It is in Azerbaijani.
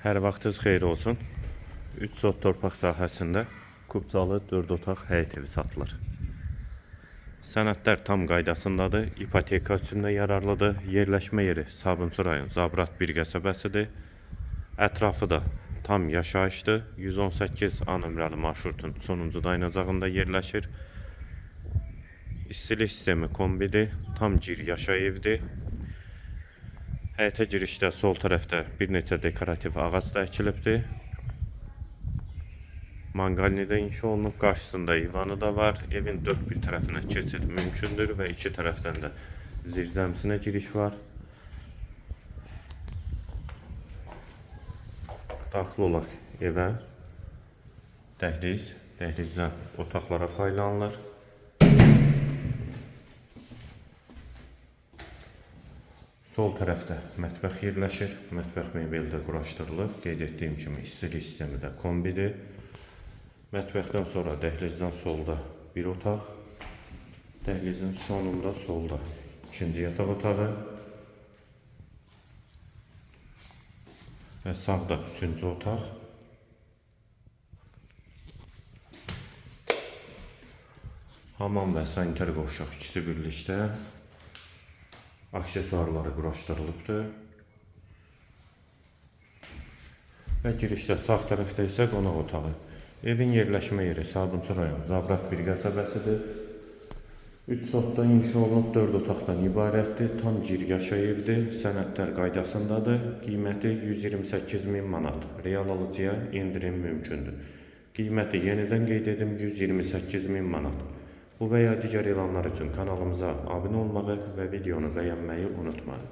Hər vaxtınız xeyir olsun. 3 sot torpaq sahəsində Kubcalı 4 otaq həyət evi satılır. Sənədlər tam qaydasındadır, ipoteka üstündə yararlıdır. Yerləşmə yeri Sabunçu rayon Zabrat 1 qəsəbəsidir. Ətrafı da tam yaşayışdır. 118 A nömrəli marşrutun sonuncu dayanacağında yerləşir. İstilik sistemi kombidir, tam gir yaşay evdir. Həyətə girişdə sol tərəfdə bir neçə dekorativ ağac da əkilibdir. Manqalnidə inşa olunub, qarşısında ivanı da var. Evin dörd bir tərəfinə keçid mümkündür və iki tərəfdən də zirzəmisinə giriş var. Daxil olaq evə. Dəhliz, dəhlizdən otaqlara paylanılır. Sol tərəfdə mətbəx yerləşir. Mətbəx mebeldə quraşdırılıb. Qeyd etdiyim kimi istilik sistemi də kombidir. Mətbəxdən sonra dəhlizdən solda bir otaq. Dəhlizin sonunda solda ikinci yataq otağı. Və sağda üçüncü otaq. Hamam və sanitar qovşaq ikisi birlikdə. Aksesuarları quraşdırılıbdır. Və girişdə sağ tərəfdə isə qonaq otağı. Evin yerləşmə yeri Sabunçu rayon Zabrat 1 qəsəbəsidir. 3 sotda inşa olunub 4 otaqdan ibarətdir. Tam gir yaşay evdir. Sənədlər qaydasındadır. Qiyməti 128.000 manat. Real alıcıya indirim mümkündür. Qiyməti yenidən qeyd edim 128.000 manat. Bu və ya digər elanlar üçün kanalımıza abunə olmağı və videonu bəyənməyi unutmayın.